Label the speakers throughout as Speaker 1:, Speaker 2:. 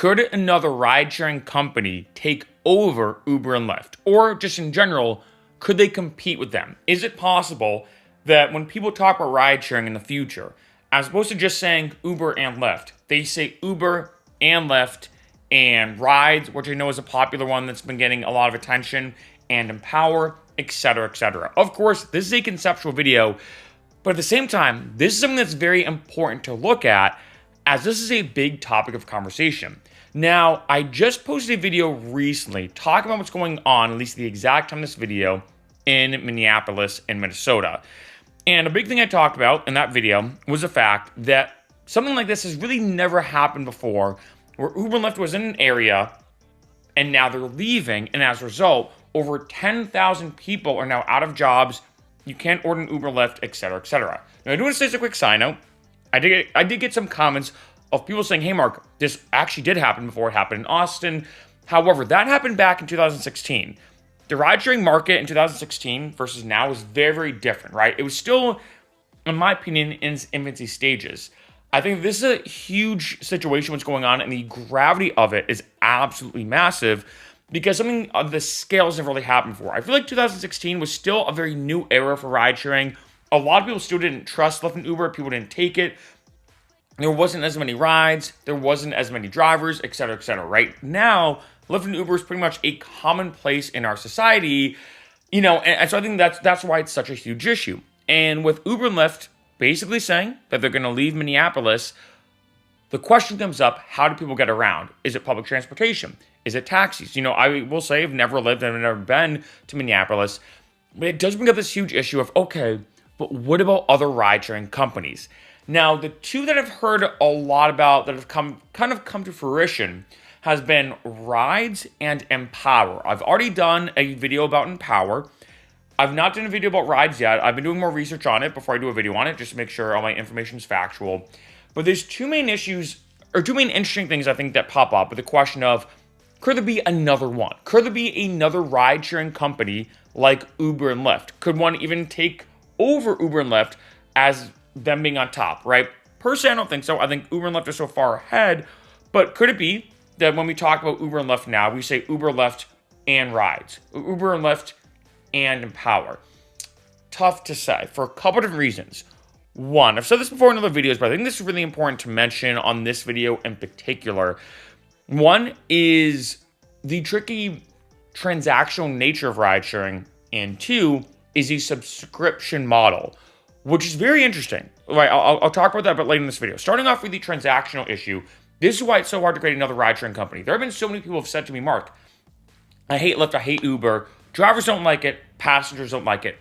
Speaker 1: Could another ride-sharing company take over Uber and Lyft? Or just in general, could they compete with them? Is it possible that when people talk about ride-sharing in the future, as opposed to just saying Uber and Lyft, they say Uber and Lyft and Rides, which I know is a popular one that's been getting a lot of attention, and Empower, etc., etc. Of course, this is a conceptual video, but at the same time, this is something that's very important to look at, as this is a big topic of conversation. Now, I just posted a video recently talking about what's going on, at least the exact time of this video, in Minneapolis and Minnesota. And a big thing I talked about in that video was the fact that something like this has really never happened before, where Uber and Lyft was in an area and now they're leaving, and as a result, over 10,000 people are now out of jobs. You can't order an Uber, Lyft, etc., etc. Now, I do want to say as a quick side note, I did get some comments of people saying, hey, Mark, this actually did happen before it happened in Austin. However, that happened back in 2016. The ride-sharing market in 2016 versus now was very, very different, right? It was still, in my opinion, in its infancy stages. I think this is a huge situation, what's going on, and the gravity of it is absolutely massive because something of the scale has never really happened before. I feel like 2016 was still a very new era for ride-sharing. A lot of people still didn't trust Lyft and Uber. People didn't take it. There wasn't as many rides. There wasn't as many drivers, etc., etc. Right now, Lyft and Uber is pretty much a commonplace in our society, and so I think that's why it's such a huge issue. And with Uber and Lyft basically saying that they're going to leave Minneapolis, the question comes up, how do people get around? Is it public transportation? Is it taxis? I will say I've never lived and I've never been to Minneapolis, but it does bring up this huge issue of, okay, but what about other ride-sharing companies? Now, the two that I've heard a lot about that have come to fruition has been Rides and Empower. I've already done a video about Empower. I've not done a video about Rides yet. I've been doing more research on it before I do a video on it, just to make sure all my information is factual. But there's two main interesting things I think that pop up with the question of, could there be another one? Could there be another ride-sharing company like Uber and Lyft? Could one even take over Uber and Lyft as them being on top, right? Personally, I don't think so. I think Uber and Lyft are so far ahead, but could it be that when we talk about Uber and Lyft now, we say Uber, Lyft, and Rides? Uber and Lyft and Empower. Tough to say for a couple different reasons. One, I've said this before in other videos, but I think this is really important to mention on this video in particular. One is the tricky transactional nature of ride sharing, and two is the subscription model, which is very interesting. Right, I'll talk about that a bit later in this video. Starting off with the transactional issue, this is why it's so hard to create another ride-sharing company. There have been so many people who have said to me, Mark, I hate Lyft, I hate Uber. Drivers don't like it, passengers don't like it.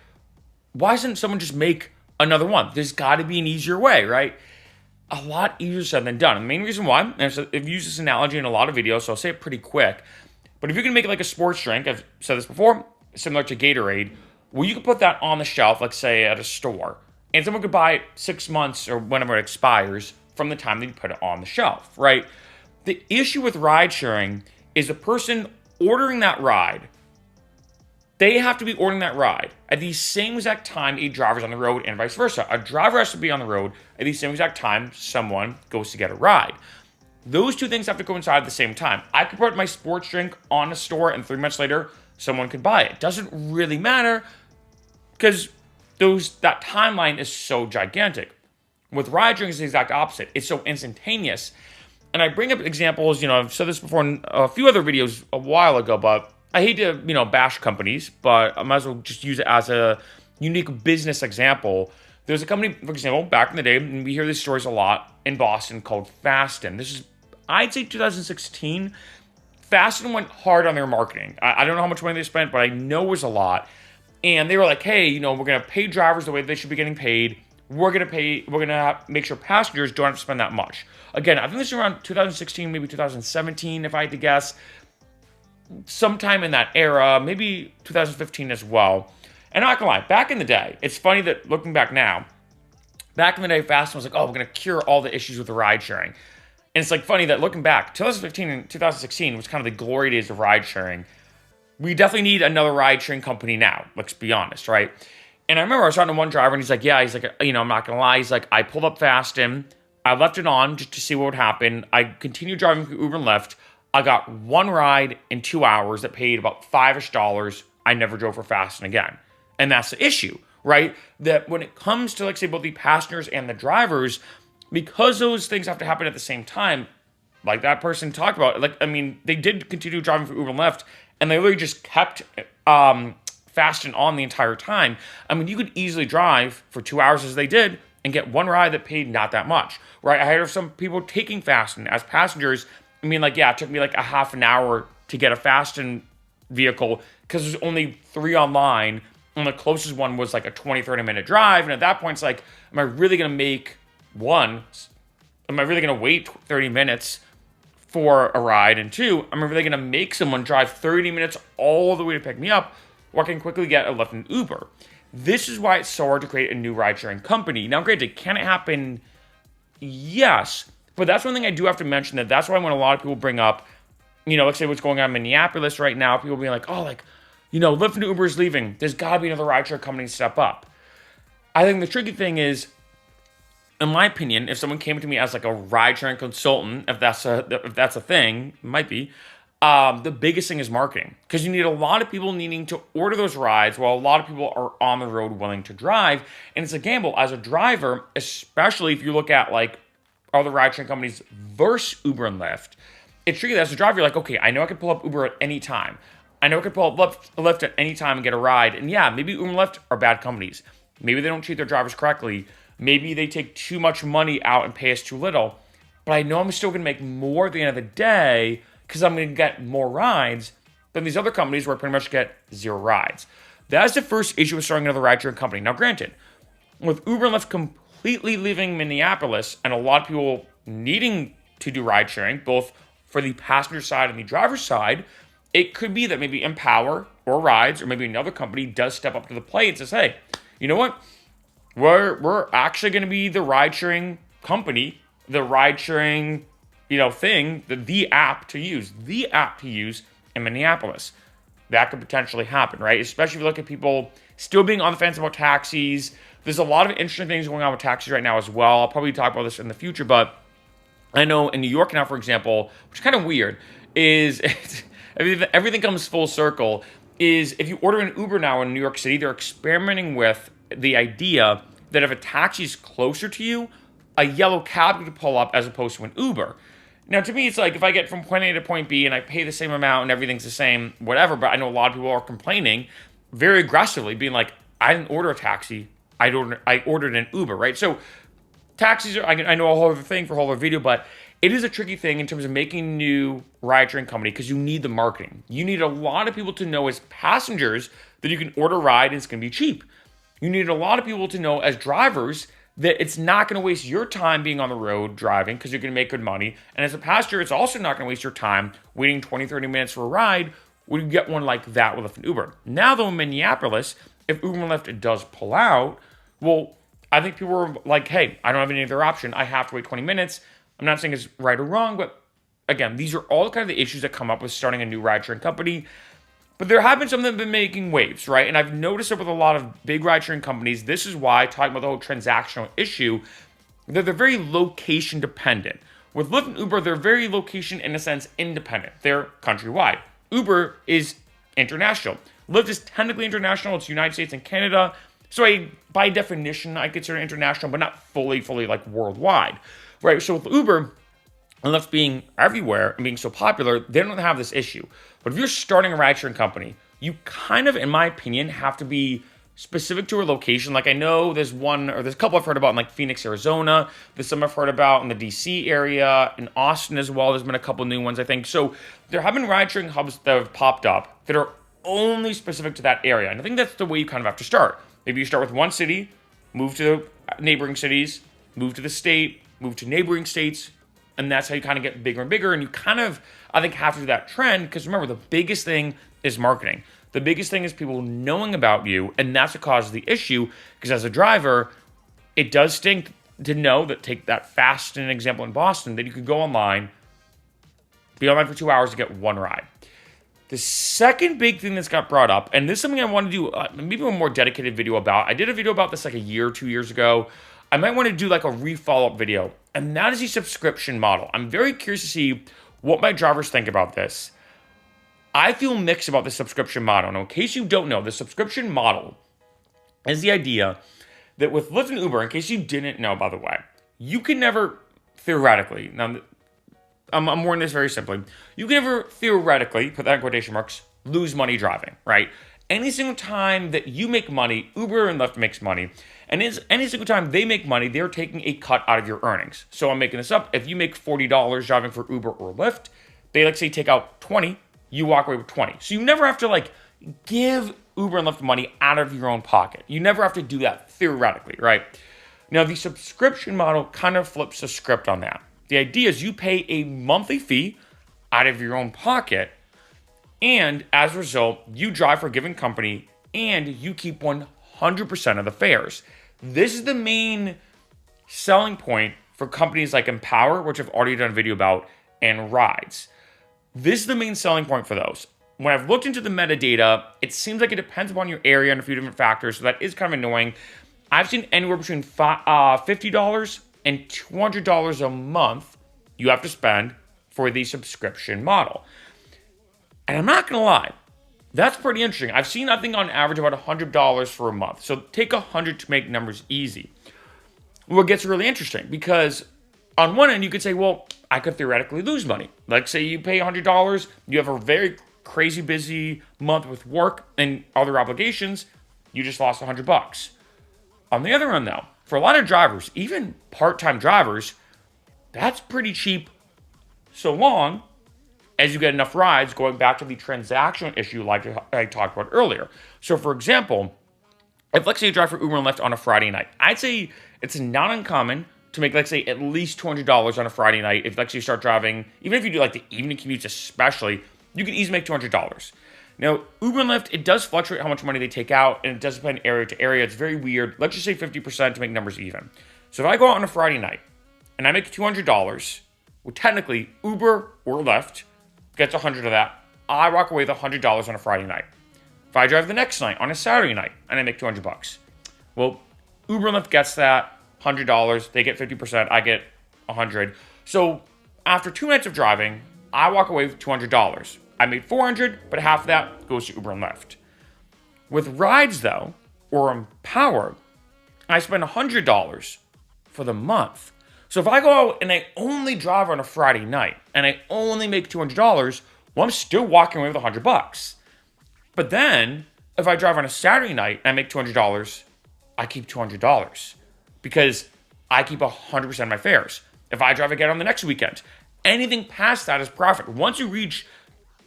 Speaker 1: Why doesn't someone just make another one? There's got to be an easier way, right? A lot easier said than done. And the main reason why, and I've used this analogy in a lot of videos, so I'll say it pretty quick. But if you're going to make it like a sports drink, I've said this before, similar to Gatorade, well, you could put that on the shelf, like say at a store, and someone could buy it 6 months or whenever it expires from the time that you put it on the shelf, right? The issue with ride sharing is the person ordering that ride, they have to be ordering that ride at the same exact time a driver's on the road and vice versa. A driver has to be on the road at the same exact time someone goes to get a ride. Those two things have to coincide at the same time. I could put my sports drink on a store and 3 months later, someone could buy it. It doesn't really matter because that timeline is so gigantic. With ride sharing, it's the exact opposite. It's so instantaneous. And I bring up examples, I've said this before in a few other videos a while ago, but I hate to, bash companies, but I might as well just use it as a unique business example. There's a company, for example, back in the day, and we hear these stories a lot in Boston, called Fasten. This is, I'd say 2016. Fasten went hard on their marketing. I don't know how much money they spent, but I know it was a lot. And they were like, hey, we're going to pay drivers the way they should be getting paid. We're going to make sure passengers don't have to spend that much. Again, I think this is around 2016, maybe 2017, if I had to guess. Sometime in that era, maybe 2015 as well. And I'm not gonna lie, back in the day, it's funny that looking back now, back in the day, Fasten was like, oh, we're gonna cure all the issues with the ride sharing. And it's like funny that looking back, 2015 and 2016 was kind of the glory days of ride sharing. We definitely need another ride sharing company now, let's be honest, right? And I remember I was talking to one driver and he's like, I'm not gonna lie. He's like, I pulled up Fasten I left it on just to see what would happen. I continued driving through Uber and Lyft. I got one ride in 2 hours that paid about $5-ish. I never drove for Fasten again. And that's the issue, right? That when it comes to, like, say, both the passengers and the drivers, because those things have to happen at the same time, like that person talked about, like, I mean, they did continue driving for Uber and Lyft, and they literally just kept Fasten on the entire time. I mean, you could easily drive for 2 hours as they did and get one ride that paid not that much, right? I heard of some people taking Fasten as passengers. I mean, like, yeah, it took me like a half an hour to get a Fasten vehicle because there's only 3 online, and the closest one was like a 20-30 minute drive. And at that point, it's like, am I really going to make one? Am I really going to wait 30 minutes for a ride? And two, am I really going to make someone drive 30 minutes all the way to pick me up, or I can quickly get a Lyft and Uber? This is why it's so hard to create a new ride-sharing company. Now, granted, can it happen? Yes. But that's one thing I do have to mention, that's why when a lot of people bring up, let's say what's going on in Minneapolis right now, people being like, oh, like, Lyft and Uber is leaving. There's got to be another rideshare company to step up. I think the tricky thing is, in my opinion, if someone came to me as like a ride-sharing consultant, if that's a thing, it might be, the biggest thing is marketing. Because you need a lot of people needing to order those rides while a lot of people are on the road willing to drive. And it's a gamble. As a driver, especially if you look at like other ride-sharing companies versus Uber and Lyft, it's tricky. As a driver, you're like, okay, I know I can pull up Uber at any time. I know I can pull up Lyft at any time and get a ride. And yeah, maybe Uber and Lyft are bad companies. Maybe they don't treat their drivers correctly. Maybe they take too much money out and pay us too little. But I know I'm still going to make more at the end of the day because I'm going to get more rides than these other companies where I pretty much get 0 rides. That's the first issue with starting another ride-sharing company. Now, granted, with Uber and Lyft completely leaving Minneapolis and a lot of people needing to do ride-sharing, both for the passenger side and the driver's side, it could be that maybe Empower or Rides or maybe another company does step up to the plate and says, hey, you know what? We're actually going to be the ride-sharing company, the ride-sharing, thing, the app to use in Minneapolis. That could potentially happen, right? Especially if you look at people still being on the fence about taxis. There's a lot of interesting things going on with taxis right now as well. I'll probably talk about this in the future, but I know in New York now, for example, which is kind of weird, is everything comes full circle, is if you order an Uber now in New York City, they're experimenting with the idea that if a taxi is closer to you, a yellow cab could pull up as opposed to an Uber. Now, to me, it's like if I get from point A to point B and I pay the same amount and everything's the same, whatever, but I know a lot of people are complaining very aggressively, being like, I didn't order a taxi, I ordered an Uber, right? So taxis are, I know a whole other thing for a whole other video, but it is a tricky thing in terms of making a new ride-sharing company because you need the marketing. You need a lot of people to know as passengers that you can order a ride and it's going to be cheap. You need a lot of people to know as drivers that it's not going to waste your time being on the road driving because you're going to make good money. And as a passenger, it's also not going to waste your time waiting 20, 30 minutes for a ride when you get one like that with an Uber. Now, though, in Minneapolis, if Uber and Lyft does pull out, well, I think people are like, hey, I don't have any other option. I have to wait 20 minutes. I'm not saying it's right or wrong, but again, these are all kind of the issues that come up with starting a new ride-sharing company. But there have been some that have been making waves, right? And I've noticed it with a lot of big ride-sharing companies. This is why, talking about the whole transactional issue, that they're very location dependent. With Lyft and Uber, they're very location, in a sense, independent. They're countrywide. Uber is international. Lyft is technically international. It's United States and Canada. So by definition, I consider it international, but not fully like worldwide, right? So with Uber and Lyft being everywhere and being so popular, they don't have this issue. But if you're starting a ride-sharing company, you kind of, in my opinion, have to be specific to a location. Like I know there's a couple I've heard about in like Phoenix, Arizona. There's some I've heard about in the DC area, in Austin as well. There's been a couple new ones, I think. So there have been ride-sharing hubs that have popped up that are only specific to that area. And I think that's the way you kind of have to start. Maybe you start with one city, move to neighboring cities, move to the state, move to neighboring states, and that's how you kind of get bigger and bigger. And you kind of, I think, have to do that trend because remember, the biggest thing is marketing. The biggest thing is people knowing about you, and that's what causes the issue because as a driver, it does stink to know that, take that Fasten example in Boston, that you could go online, be online for 2 hours to get one ride. The second big thing that's got brought up, and this is something I want to do maybe a more dedicated video about. I did a video about this like a year or 2 years ago. I might want to do like a re-follow-up video, and that is the subscription model. I'm very curious to see what my drivers think about this. I feel mixed about the subscription model. Now, in case you don't know, the subscription model is the idea that with Lyft and Uber, in case you didn't know, by the way, you can never theoretically, now I'm wording this very simply, you can never theoretically, put that in quotation marks, lose money driving, right? Any single time that you make money, Uber and Lyft makes money. And any single time they make money, they're taking a cut out of your earnings. So I'm making this up. If you make $40 driving for Uber or Lyft, they let's say take out 20, you walk away with 20. So you never have to like give Uber and Lyft money out of your own pocket. You never have to do that theoretically, right? Now the subscription model kind of flips the script on that. The idea is you pay a monthly fee out of your own pocket, and as a result, you drive for a given company and you keep 100% of the fares. This is the main selling point for companies like Empower, which I've already done a video about, and Rides. This is the main selling point for those. When I've looked into the metadata, it seems like it depends upon your area and a few different factors, so that is kind of annoying. I've seen anywhere between $50 and $200 a month you have to spend for the subscription model. And I'm not gonna lie, that's pretty interesting. I've seen, I think on average, about $100 for a month. So take 100 to make numbers easy. What gets really interesting, because on one end, you could say, well, I could theoretically lose money. Like say you pay $100, you have a very crazy busy month with work and other obligations, you just lost $100. On the other end though, for a lot of drivers, even part-time drivers, that's pretty cheap so long as you get enough rides, going back to the transactional issue like I talked about earlier. So for example, if let's say you drive for Uber and Lyft on a Friday night, I'd say it's not uncommon to make, let's say, at least $200 on a Friday night. If let's say you start driving, even if you do like the evening commutes especially, you can easily make $200. Now, Uber and Lyft, it does fluctuate how much money they take out, and it does depend area to area. It's very weird. Let's just say 50% to make numbers even. So if I go out on a Friday night and I make $200, well, technically Uber or Lyft gets 100 of that. I walk away with $100 on a Friday night. If I drive the next night on a Saturday night and I make $200, well, Uber and Lyft gets that $100. They get 50%. I get 100. So after 2 nights of driving, I walk away with $200. I made 400, but half of that goes to Uber and Lyft. With Rides though, or Empower, I spend $100 for the month. So if I go out and I only drive on a Friday night and I only make $200, well, I'm still walking away with $100. But then if I drive on a Saturday night and I make $200, I keep $200 because I keep 100% of my fares. If I drive again on the next weekend, anything past that is profit. Once you reach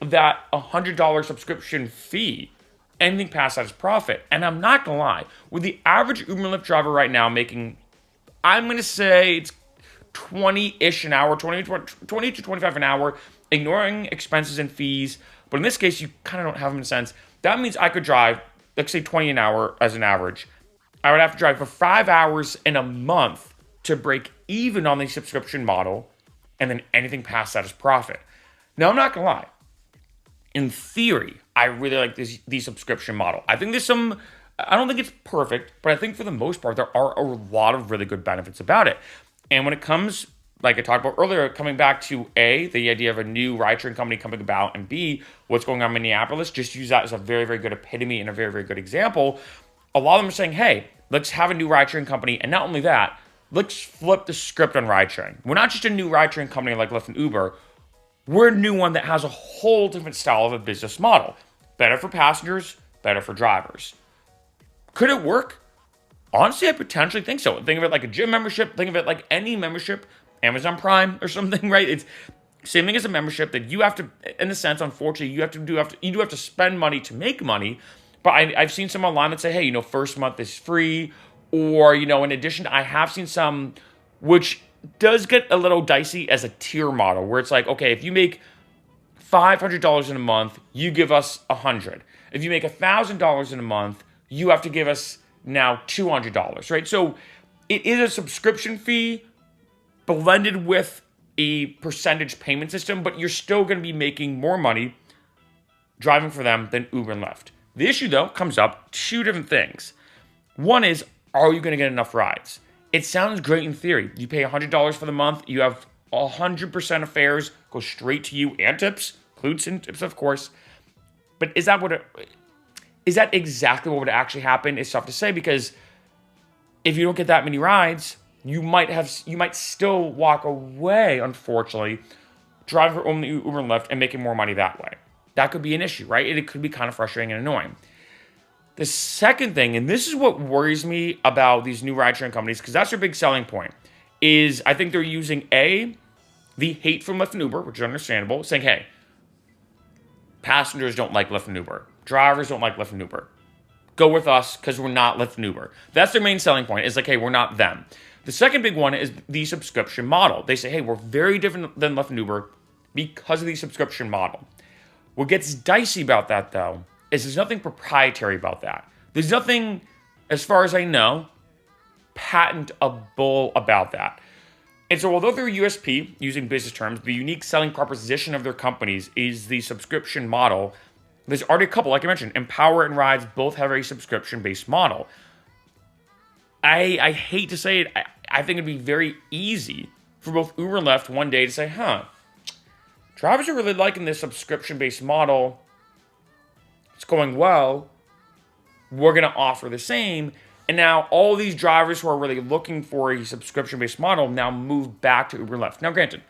Speaker 1: that $100 subscription fee, anything past that is profit. And I'm not gonna lie, with the average Uber and Lyft driver right now making, I'm gonna say it's 20-ish an hour, 20 to 25 an hour, ignoring expenses and fees. But in this case, you kind of don't have them in a sense. That means I could drive, let's say 20 an hour as an average. I would have to drive for 5 hours in a month to break even on the subscription model. And then anything past that is profit. Now, I'm not gonna lie. In theory, I really like the subscription model. I think there's some, I don't think it's perfect, but I think for the most part, there are a lot of really good benefits about it. And when it comes, like I talked about earlier, coming back to A, the idea of a new ride-sharing company coming about, and B, what's going on in Minneapolis, just use that as a very, very good epitome and a very, very good example. A lot of them are saying, hey, let's have a new ride-sharing company. And not only that, let's flip the script on ride-sharing. We're not just a new ride-sharing company like Lyft and Uber. We're a new one that has a whole different style of a business model. Better for passengers, better for drivers. Could it work? Honestly, I potentially think so. Think of it like a gym membership. Think of it like any membership, Amazon Prime or something, right? It's same thing as a membership that you have to, in a sense, unfortunately, you do have to spend money to make money. But I've seen some online that say, hey, first month is free. Or, in addition, I have seen some, which does get a little dicey as a tier model, where it's like, okay, if you make $500 in a month, you give us $100. If you make $1,000 in a month, you have to give us now $200, right? So it is a subscription fee blended with a percentage payment system, but you're still going to be making more money driving for them than Uber and Lyft. The issue, though, comes up two different things. One is, are you going to get enough rides? it sounds great in theory. You pay $100 for the month, you have 100% of fares go straight to you, and tips, includes in tips, of course. But is that exactly what would actually happen? It's tough to say, because if you don't get that many rides, you might still walk away, unfortunately, driving for only Uber and Lyft and making more money that way. That could be an issue, right? It could be kind of frustrating and annoying. The second thing, and this is what worries me about these new ride-sharing companies, because that's their big selling point, is I think they're using the hate from Lyft and Uber, which is understandable, saying, hey, passengers don't like Lyft and Uber. Drivers don't like Lyft and Uber. Go with us because we're not Lyft and Uber. That's their main selling point. Is like, hey, we're not them. The second big one is the subscription model. They say, hey, we're very different than Lyft and Uber because of the subscription model. What gets dicey about that, though, is there's nothing proprietary about that. There's nothing, as far as I know, patentable about that. And so although their USP, using business terms, the unique selling proposition of their companies is the subscription model, there's already a couple, like I mentioned, Empower and Rides both have a subscription-based model. I hate to say it, I think it'd be very easy for both Uber and Lyft one day to say, drivers are really liking this subscription-based model. It's going well. We're going to offer the same. And now all these drivers who are really looking for a subscription-based model now move back to Uber and Lyft. Now, granted,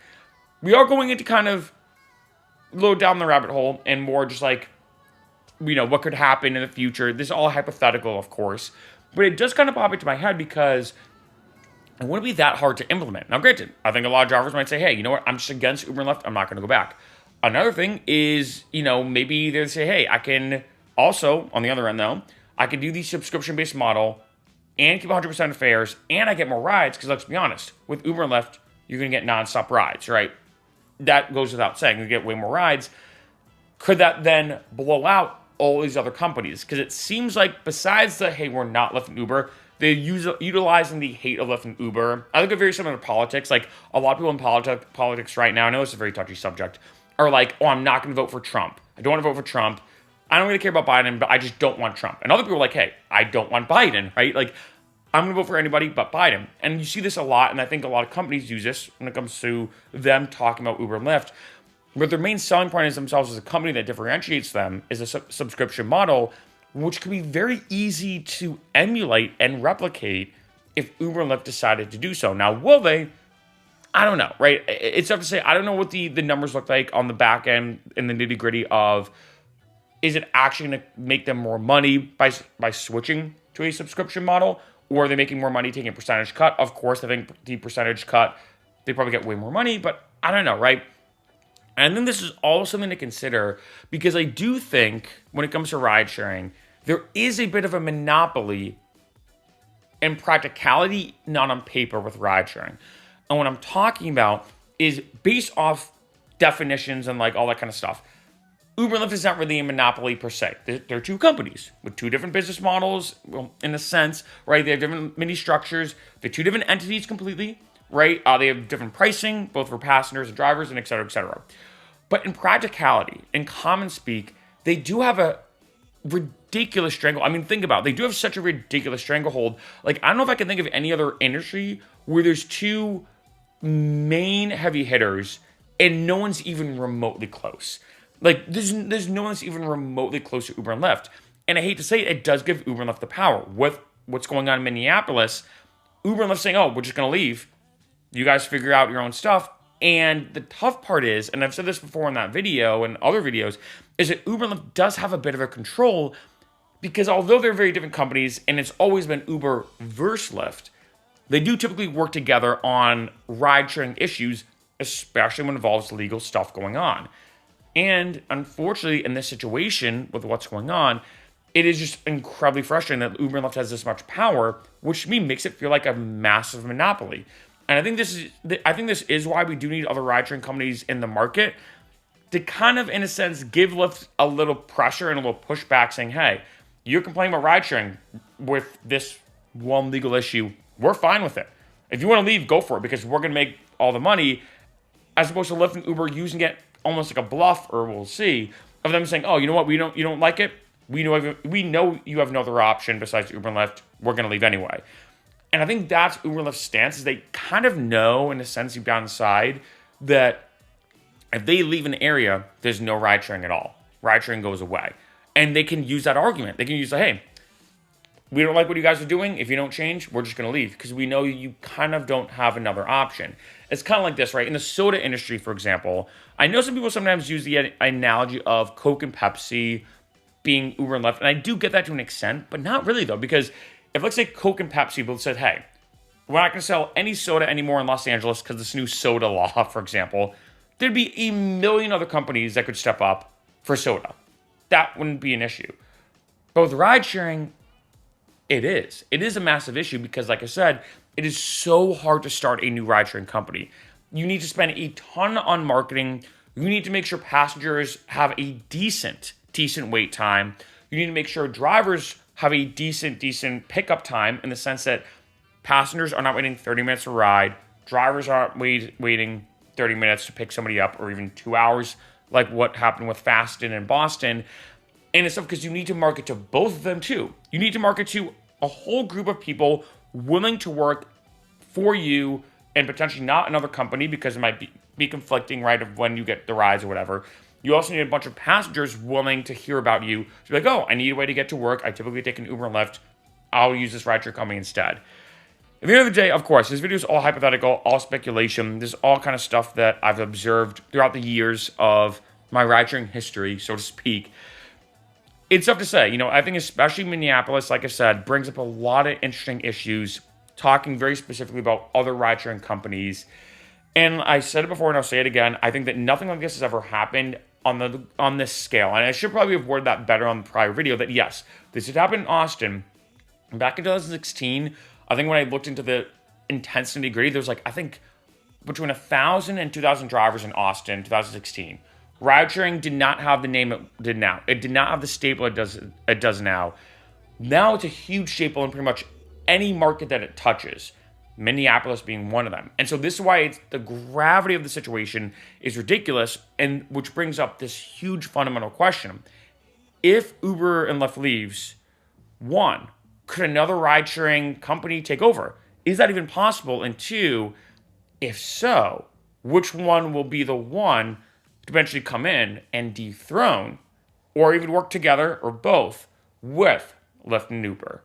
Speaker 1: we are going into kind of low down the rabbit hole and more just like, what could happen in the future. This is all hypothetical, of course. But it does kind of pop into my head because it wouldn't be that hard to implement. Now, granted, I think a lot of drivers might say, hey, you know what? I'm just against Uber and Lyft. I'm not going to go back. Another thing is, maybe they say, hey, I can also, on the other end though, I can do the subscription-based model and keep 100% of fares, and I get more rides, because let's be honest, with Uber and Lyft, you're going to get nonstop rides, right? That goes without saying. You get way more rides. Could that then blow out all these other companies? Because it seems like besides the, hey, we're not Lyft and Uber, they're utilizing the hate of Lyft and Uber. I think it's very similar to politics. Like, a lot of people in politics right now, I know it's a very touchy subject, are like, oh, I'm not going to vote for Trump. I don't want to vote for Trump. I don't really care about Biden, but I just don't want Trump. And other people are like, hey, I don't want Biden, right? Like, I'm going to vote for anybody but Biden. And you see this a lot, and I think a lot of companies use this when it comes to them talking about Uber and Lyft. But their main selling point is themselves as a company that differentiates them is a subscription model, which can be very easy to emulate and replicate if Uber and Lyft decided to do so. Now, will they? I don't know, right? It's tough to say. I don't know what the numbers look like on the back end in the nitty gritty of, is it actually going to make them more money by switching to a subscription model? Or are they making more money taking a percentage cut? Of course, I think the percentage cut, they probably get way more money, but I don't know, right? And then this is all something to consider, because I do think when it comes to ride sharing, there is a bit of a monopoly in practicality, not on paper, with ride sharing. And what I'm talking about is based off definitions and like all that kind of stuff. Uber and Lyft is not really a monopoly per se. They're two companies with two different business models, well, in a sense, right? They have different mini structures. They're two different entities completely, right? They have different pricing, both for passengers and drivers, and et cetera, et cetera. But in practicality, in common speak, they do have a ridiculous stranglehold. I mean, think about it. They do have such a ridiculous stranglehold. Like, I don't know if I can think of any other industry where there's two main heavy hitters and no one's even remotely close. Like, there's no one that's even remotely close to Uber and Lyft. And I hate to say it, it does give Uber and Lyft the power. With what's going on in Minneapolis, Uber and Lyft saying, oh, we're just going to leave. You guys figure out your own stuff. And the tough part is, and I've said this before in that video and other videos, is that Uber and Lyft does have a bit of a control, because although they're very different companies and it's always been Uber versus Lyft, they do typically work together on ride-sharing issues, especially when it involves legal stuff going on. And unfortunately, in this situation with what's going on, it is just incredibly frustrating that Uber and Lyft has this much power, which to me makes it feel like a massive monopoly. And I think this is why we do need other ride-sharing companies in the market to kind of, in a sense, give Lyft a little pressure and a little pushback, saying, hey, you're complaining about ride-sharing with this one legal issue. We're fine with it. If you want to leave, go for it, because we're going to make all the money, as opposed to Lyft and Uber using it almost like a bluff, or we'll see, of them saying, oh, you know what, you don't like it? We know you have no other option besides Uber and Lyft. We're going to leave anyway. And I think that's Uber and Lyft's stance, is they kind of know, in a sense, deep down inside, that if they leave an area, there's no ride sharing at all. Ride sharing goes away. And they can use that argument. They can use, hey, we don't like what you guys are doing. If you don't change, we're just going to leave, because we know you kind of don't have another option. It's kind of like this, right? In the soda industry, for example, I know some people sometimes use the analogy of Coke and Pepsi being Uber and Lyft, and I do get that to an extent, but not really, though, because if, let's say, Coke and Pepsi both said, hey, we're not going to sell any soda anymore in Los Angeles because this new soda law, for example, there'd be a million other companies that could step up for soda. That wouldn't be an issue. But with ride sharing, it is. It is a massive issue because, like I said, it is so hard to start a new ride sharing company. You need to spend a ton on marketing. You need to make sure passengers have a decent wait time. You need to make sure drivers have a decent pickup time, in the sense that passengers are not waiting 30 minutes to ride. Drivers aren't waiting 30 minutes to pick somebody up, or even 2 hours, like what happened with Faston in Boston. And it's stuff because you need to market to both of them too. You need to market to a whole group of people willing to work for you, and potentially not another company, because it might be conflicting, right, of when you get the rides or whatever. You also need a bunch of passengers willing to hear about you. To be like, oh, I need a way to get to work. I typically take an Uber and Lyft. I'll use this rideshare company instead. At the end of the day, of course, this video is all hypothetical, all speculation. This is all kind of stuff that I've observed throughout the years of my ride-sharing history, so to speak. It's tough to say. I think especially Minneapolis, like I said, brings up a lot of interesting issues, talking very specifically about other ride-sharing companies. And I said it before, and I'll say it again. I think that nothing like this has ever happened on this scale. And I should probably have worded that better on the prior video, that yes, this had happened in Austin back in 2016. I think when I looked into the intensity degree, there's I think between 1,000 and 2,000 drivers in Austin, 2016. Ride sharing did not have the name it did now. It did not have the staple it does now. Now it's a huge staple in pretty much any market that it touches, Minneapolis being one of them. And so this is why the gravity of the situation is ridiculous, and which brings up this huge fundamental question. If Uber and Lyft leaves, one, could another ride-sharing company take over? Is that even possible? And two, if so, which one will be the one to eventually come in and dethrone, or even work together, or both, with Lyft and Uber?